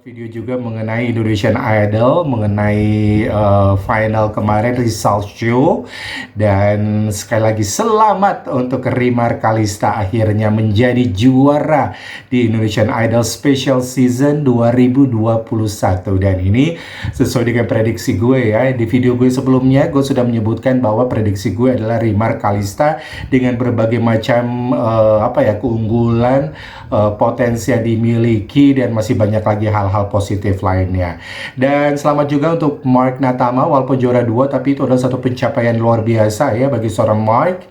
video juga mengenai Indonesian Idol, mengenai final kemarin result show. Dan sekali lagi selamat untuk Rimar Kalista akhirnya menjadi juara di Indonesian Idol Special Season 2021. Dan ini sesuai dengan prediksi gue ya. Di video gue sebelumnya gue sudah menyebutkan bahwa prediksi gue adalah Rimar Kalista dengan berbagai macam keunggulan, potensi yang dimiliki, dan masih banyak lagi hal-hal positif lainnya. Dan selamat juga untuk Mark Natama, walaupun juara 2, tapi itu adalah satu pencapaian luar biasa ya bagi seorang Mark.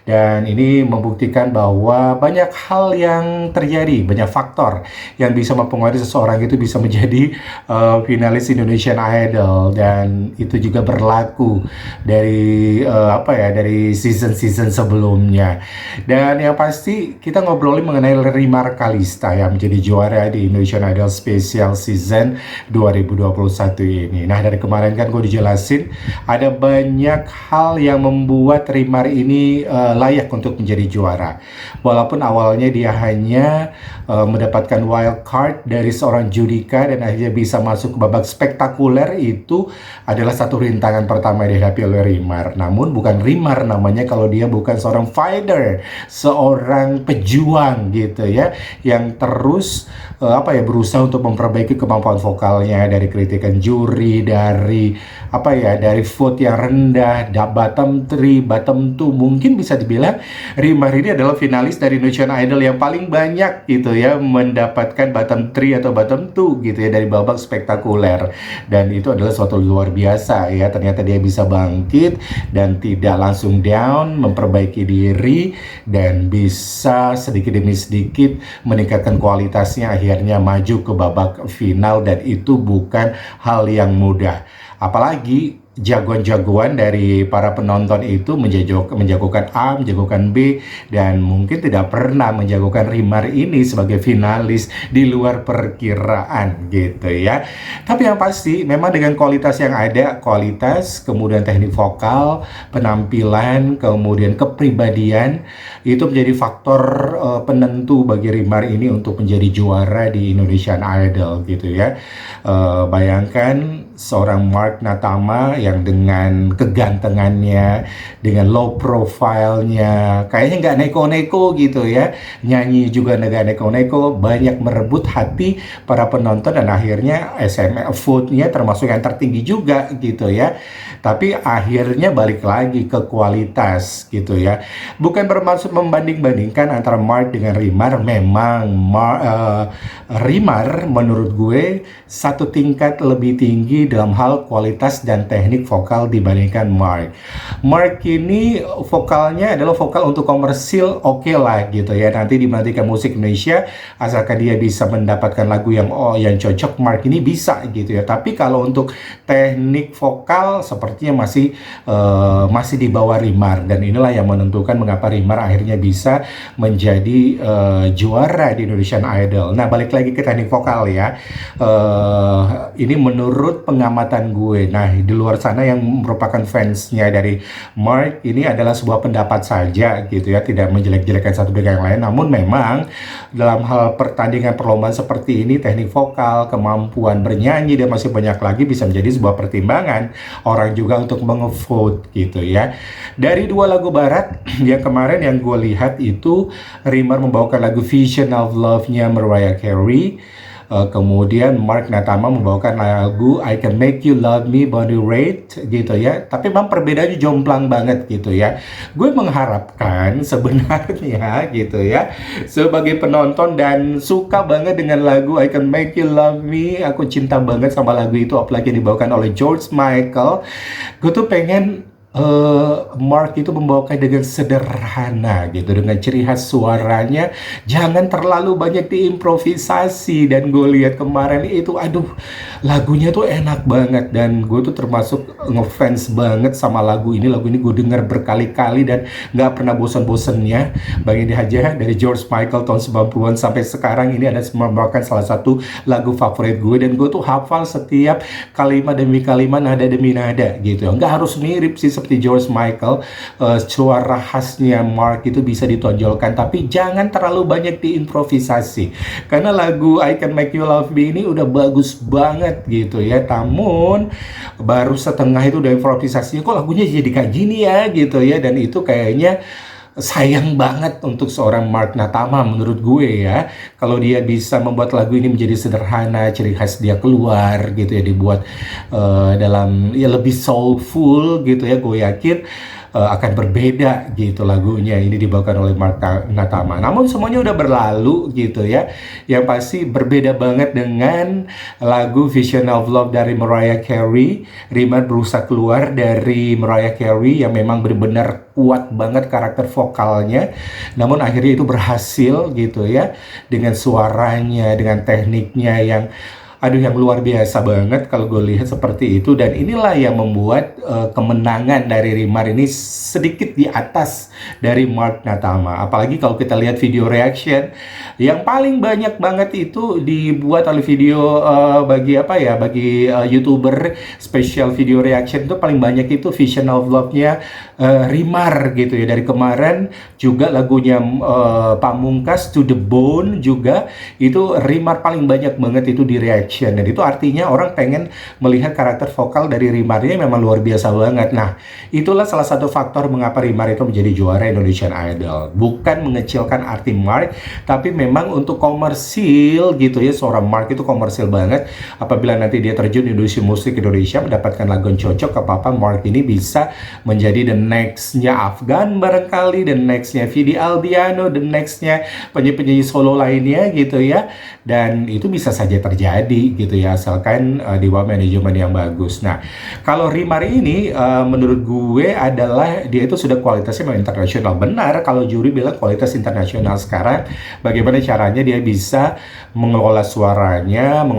Dan ini membuktikan bahwa banyak hal yang terjadi, banyak faktor yang bisa mempengaruhi seseorang itu bisa menjadi finalis Indonesian Idol. Dan itu juga berlaku dari dari season-season sebelumnya. Dan yang pasti kita ngobrolin mengenai Rimar Kalista yang menjadi juara di Indonesian Idol Special Season 2021 ini. Nah, dari kemarin kan gue dijelasin ada banyak hal yang membuat Rimar ini layak untuk menjadi juara. Walaupun awalnya dia hanya mendapatkan wild card dari seorang Judika dan akhirnya bisa masuk ke babak spektakuler, itu adalah satu rintangan pertama yang dihadapi oleh Rimar. Namun bukan Rimar namanya kalau dia bukan seorang fighter, seorang pejuang gitu ya, yang terus berusaha untuk memperbaiki kemampuan vokalnya dari kritikan juri, dari vote yang rendah, bottom 3, bottom 2. Mungkin bisa dibilang Rimar ini adalah finalis dari Indonesian Idol yang paling banyak gitu ya mendapatkan bottom 3 atau bottom 2 gitu ya dari babak spektakuler. Dan itu adalah suatu luar biasa ya, ternyata dia bisa bangkit dan tidak langsung down, memperbaiki diri dan bisa sedikit demi sedikit meningkatkan kualitasnya, akhirnya maju ke babak final. Dan itu bukan hal yang mudah, apalagi jagoan-jagoan dari para penonton itu menjagokan A, menjagokan B, dan mungkin tidak pernah menjagokan Rimar ini sebagai finalis di luar perkiraan gitu ya. Tapi yang pasti memang dengan kualitas yang ada, kualitas, kemudian teknik vokal, penampilan, kemudian kepribadian, itu menjadi faktor penentu bagi Rimar ini untuk menjadi juara di Indonesian Idol gitu ya. Bayangkan seorang Mark Natama yang dengan kegantengannya, dengan low profile-nya, kayaknya nggak neko-neko gitu ya, nyanyi juga nggak neko-neko, banyak merebut hati para penonton dan akhirnya SMS vote-nya termasuk yang tertinggi juga gitu ya. Tapi akhirnya balik lagi ke kualitas gitu ya. Bukan bermaksud membanding-bandingkan antara Mark dengan Rimar. Memang Rimar menurut gue satu tingkat lebih tinggi dalam hal kualitas dan teknik vokal dibandingkan Mark. Mark ini vokalnya adalah vokal untuk komersil, oke lah gitu ya. Nanti dinantikan musik Indonesia, asalkan dia bisa mendapatkan lagu yang cocok, Mark ini bisa gitu ya. Tapi kalau untuk teknik vokal sepertinya masih di bawah Rimar, dan inilah yang menentukan mengapa Rimar akhirnya bisa menjadi juara di Indonesian Idol. Nah, balik lagi ke teknik vokal ya. Ini menurut pengamatan gue. Nah, di luar sana yang merupakan fansnya dari Mark, ini adalah sebuah pendapat saja gitu ya, tidak menjelek-jelekan satu dengan yang lain. Namun memang dalam hal pertandingan perlombaan seperti ini, teknik vokal, kemampuan bernyanyi, dan masih banyak lagi bisa menjadi sebuah pertimbangan orang juga untuk mengevote gitu ya. Dari 2 lagu barat yang kemarin yang gue lihat itu, Rimar membawakan lagu Vision of Love-nya Mariah Carey. Kemudian Mark Natama membawakan lagu I Can Make You Love Me Bonnie Raitt gitu ya. Tapi memang perbedaannya jomplang banget gitu ya. Gue mengharapkan sebenarnya gitu ya, sebagai penonton dan suka banget dengan lagu I Can Make You Love Me, aku cinta banget sama lagu itu, apalagi dibawakan oleh George Michael. Gue tuh pengen Mark itu membawakan dengan sederhana gitu, dengan ciri khas suaranya, jangan terlalu banyak diimprovisasi. Dan gue lihat kemarin itu, lagunya tuh enak banget, dan gue tuh termasuk ngefans banget sama lagu ini. Lagu ini gue denger berkali-kali dan nggak pernah bosan-bosannya. Bayangin aja, dari George Michael tahun 90-an sampai sekarang, ini ada merupakan salah satu lagu favorit gue, dan gue tuh hafal setiap kalimat demi kalimat, nada demi nada gitu. Nggak harus mirip sih seperti George Michael, suara khasnya Mark itu bisa ditonjolkan, tapi jangan terlalu banyak diimprovisasi. Karena lagu I Can Make You Love Me ini udah bagus banget gitu ya. Namun baru setengah itu udah improvisasinya, kok lagunya jadi kayak gini ya gitu ya. Dan itu kayaknya sayang banget untuk seorang Mark Natama menurut gue ya. Kalau dia bisa membuat lagu ini menjadi sederhana, ciri khas dia keluar gitu ya, dibuat dalam ya lebih soulful gitu ya, gue yakin akan berbeda gitu lagunya ini dibawakan oleh Mark Natama. Namun semuanya udah berlalu gitu ya. Yang pasti berbeda banget dengan lagu Vision of Love dari Mariah Carey. Rimar berusaha keluar dari Mariah Carey yang memang benar-benar kuat banget karakter vokalnya. Namun akhirnya itu berhasil gitu ya, dengan suaranya, dengan tekniknya yang yang luar biasa banget kalau gue lihat seperti itu. Dan inilah yang membuat kemenangan dari Rimar ini sedikit di atas dari Mark Natama. Apalagi kalau kita lihat video reaction yang paling banyak banget itu dibuat oleh video bagi YouTuber special video reaction, itu paling banyak itu Vision of Love-nya Rimar gitu ya. Dari kemarin juga lagunya Pamungkas To The Bone juga itu Rimar paling banyak banget itu di reaction. Dan itu artinya orang pengen melihat karakter vokal dari Rimar ini memang luar biasa banget. Nah, itulah salah satu faktor mengapa Rimar itu menjadi juara Indonesian Idol. Bukan mengecilkan arti Mark, tapi memang untuk komersil gitu ya. Seorang Mark itu komersil banget. Apabila nanti dia terjun di industri musik Indonesia, mendapatkan lagu yang cocok, apa-apa Mark ini bisa menjadi the next-nya Afgan barangkali, the next-nya Vidi Aldiano, the next-nya penyanyi-penyanyi solo lainnya gitu ya. Dan itu bisa saja terjadi gitu ya, asalkan di bawah manajemen yang bagus. Nah, kalau Rimar ini menurut gue adalah dia itu sudah kualitasnya memang internasional. Benar kalau juri bilang kualitas internasional. Sekarang bagaimana caranya dia bisa mengolah suaranya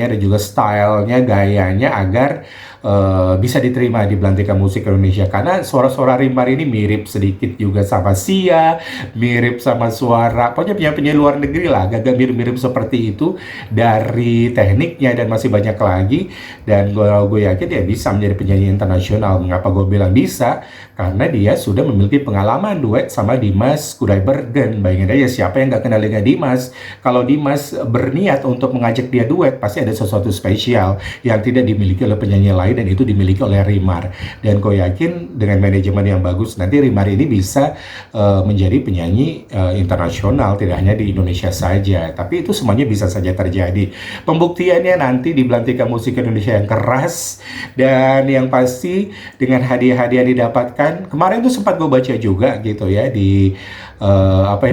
dan juga stylenya, gayanya agar bisa diterima di belantika musik Indonesia. Karena suara-suara Rimar ini mirip sedikit juga sama Sia, mirip sama suara pokoknya penyanyi luar negeri lah, agak mirip-mirip seperti itu dari tekniknya dan masih banyak lagi. Dan gue yakin dia bisa menjadi penyanyi internasional. Mengapa gue bilang bisa? Karena dia sudah memiliki pengalaman duet sama Dimas Kudaibergen. Bayangin aja, siapa yang gak kenal dengan Dimas? Kalau Dimas berniat untuk mengajak dia duet, pasti ada sesuatu spesial yang tidak dimiliki oleh penyanyi lain, dan itu dimiliki oleh Rimar. Dan gue yakin dengan manajemen yang bagus, nanti Rimar ini bisa menjadi penyanyi internasional, tidak hanya di Indonesia saja. Tapi itu semuanya bisa saja terjadi. Pembuktiannya nanti di belantika musik Indonesia yang keras, dan yang pasti dengan hadiah-hadiah didapatkan. Kemarin tuh sempat gue baca juga gitu ya di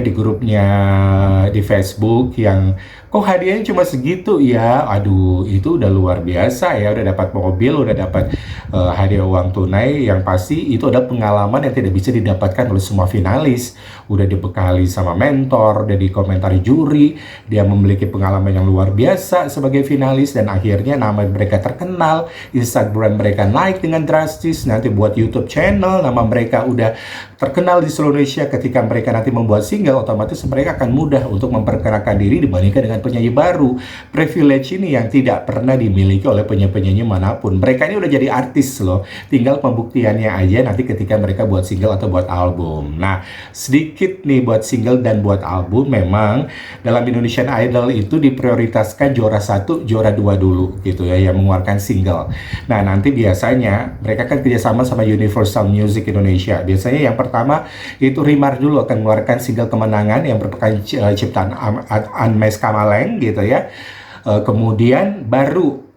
di grupnya di Facebook, yang kok hadiahnya cuma segitu ya. Aduh, itu udah luar biasa ya. Udah dapat mobil, udah dapat hadiah uang tunai. Yang pasti itu ada pengalaman yang tidak bisa didapatkan oleh semua finalis. Udah dibekali sama mentor, udah dikomentari juri. Dia memiliki pengalaman yang luar biasa sebagai finalis, dan akhirnya nama mereka terkenal, Instagram mereka naik dengan drastis. Nanti buat YouTube channel, nama mereka udah terkenal di seluruh Indonesia. Ketika mereka nanti membuat single, otomatis mereka akan mudah untuk memperkenalkan diri dibandingkan dengan penyanyi baru. Privilege ini yang tidak pernah dimiliki oleh penyanyi-penyanyi manapun. Mereka ini udah jadi artis loh, tinggal pembuktiannya aja nanti ketika mereka buat single atau buat album. Nah, sedikit nih buat single dan buat album, memang dalam Indonesian Idol itu diprioritaskan juara 1, juara 2 dulu gitu ya, yang mengeluarkan single. Nah, nanti biasanya mereka kan kerjasama sama Universal Music Indonesia. Biasanya yang pertama itu Rimar dulu akan mengeluarkan single kemenangan yang merupakan ciptaan Anmes Kamaleng gitu ya. Kemudian baru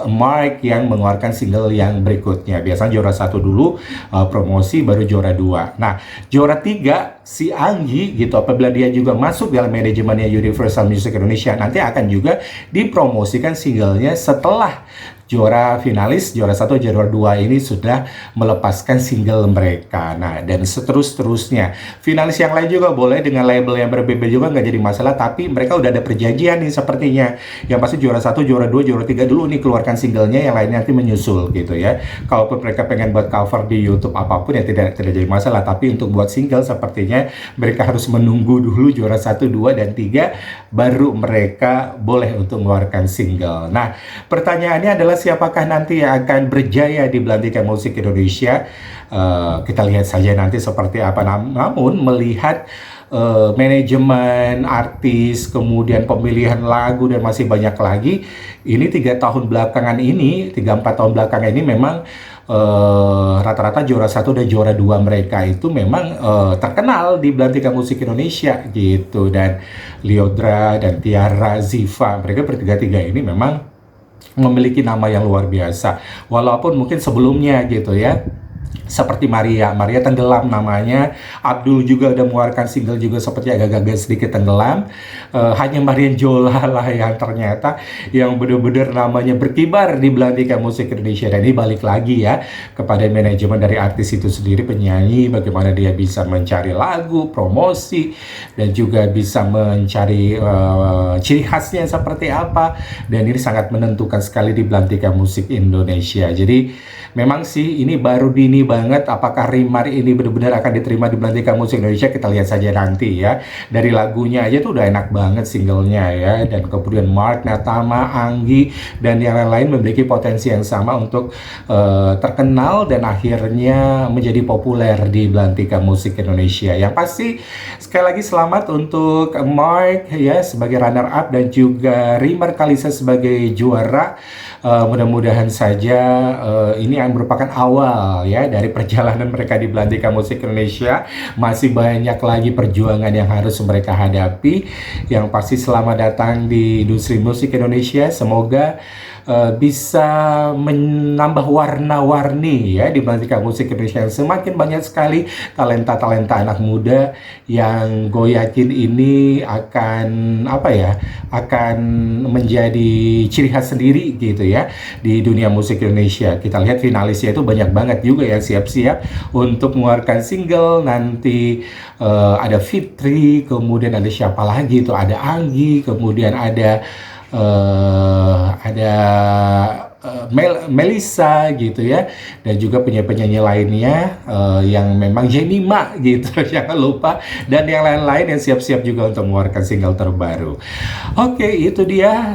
Mark yang mengeluarkan single yang berikutnya. Biasanya juara 1 dulu, promosi, baru juara 2. Nah, juara 3 si Anggi gitu, apabila dia juga masuk dalam manajemennya Universal Music Indonesia, nanti akan juga dipromosikan singlenya setelah juara finalis, juara 1, juara 2 ini sudah melepaskan single mereka. Nah, dan seterusnya. Finalis yang lain juga boleh dengan label yang berbeda juga, nggak jadi masalah, tapi mereka udah ada perjanjian nih sepertinya. Yang pasti juara 1, juara 2, juara 3 dulu nih keluarkan singlenya, yang lainnya nanti menyusul gitu ya. Kalaupun mereka pengen buat cover di YouTube apapun ya tidak jadi masalah, tapi untuk buat single sepertinya mereka harus menunggu dulu juara 1, 2, dan 3 baru mereka boleh untuk mengeluarkan single. Nah, pertanyaannya adalah siapakah nanti yang akan berjaya di Belantika Musik Indonesia? Kita lihat saja nanti seperti apa. Namun melihat manajemen artis, kemudian pemilihan lagu dan masih banyak lagi. Ini 3 tahun belakangan ini, 3-4 tahun belakangan ini memang rata-rata juara 1 dan juara 2 mereka itu memang terkenal di Belantika Musik Indonesia gitu. Dan Lyodra dan Tiara, Ziva, mereka bertiga-tiga ini memang memiliki nama yang luar biasa. Walaupun mungkin sebelumnya gitu ya, seperti Maria tenggelam namanya. Abdul juga udah mengeluarkan single juga seperti agak-agak sedikit tenggelam. Hanya Marian Jola lah yang ternyata yang benar-benar namanya berkibar di Belantika Musik Indonesia. Dan ini balik lagi ya kepada manajemen dari artis itu sendiri, penyanyi, bagaimana dia bisa mencari lagu, promosi, dan juga bisa mencari ciri khasnya seperti apa. Dan ini sangat menentukan sekali di Belantika Musik Indonesia. Jadi memang sih ini baru dini banget apakah Rimar ini benar-benar akan diterima di Belantika Musik Indonesia. Kita lihat saja nanti ya. Dari lagunya aja tuh udah enak banget singlenya ya. Dan kemudian Mark, Natama, Anggi, dan yang lain-lain memiliki potensi yang sama untuk terkenal dan akhirnya menjadi populer di Belantika Musik Indonesia. Yang pasti sekali lagi selamat untuk Mark ya sebagai runner up dan juga Rimar Kalisa sebagai juara. Mudah-mudahan saja ini yang merupakan awal ya dari perjalanan mereka di Belantika Musik Indonesia. Masih banyak lagi perjuangan yang harus mereka hadapi. Yang pasti selamat datang di industri musik Indonesia. Semoga bisa menambah warna-warni ya di Belantika Musik Indonesia. Semakin banyak sekali talenta-talenta anak muda yang gue yakin ini akan akan menjadi ciri khas sendiri gitu ya di dunia musik Indonesia. Kita lihat finalisnya itu banyak banget juga ya, siap-siap untuk mengeluarkan single nanti. Ada Fitri, kemudian ada siapa lagi itu, ada Anggi, kemudian ada Melissa gitu ya, dan juga penyanyi lainnya yang memang Jenima gitu jangan lupa, dan yang lain-lain yang siap-siap juga untuk mengeluarkan single terbaru. Oke, itu dia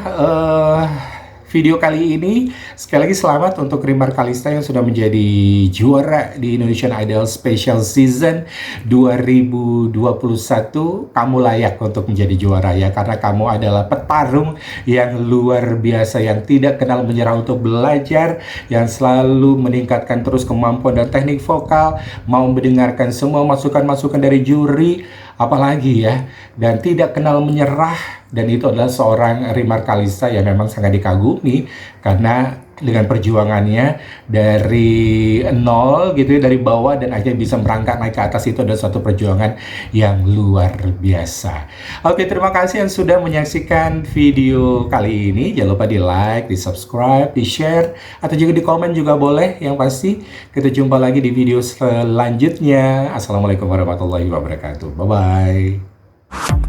video kali ini. Sekali lagi selamat untuk Rimar Kalista yang sudah menjadi juara di Indonesian Idol Special Season 2021. Kamu layak untuk menjadi juara ya, karena kamu adalah petarung yang luar biasa, yang tidak kenal menyerah untuk belajar, yang selalu meningkatkan terus kemampuan dan teknik vokal, mau mendengarkan semua masukan-masukan dari juri, apalagi ya, dan tidak kenal menyerah. Dan itu adalah seorang Rimar Kalista yang memang sangat dikagumi, karena dengan perjuangannya dari nol gitu ya, dari bawah, dan akhirnya bisa merangkak naik ke atas. Itu adalah suatu perjuangan yang luar biasa. Oke, terima kasih yang sudah menyaksikan video kali ini. Jangan lupa di like, di subscribe, di share, atau juga di komen juga boleh. Yang pasti kita jumpa lagi di video selanjutnya. Assalamualaikum warahmatullahi wabarakatuh. Bye bye.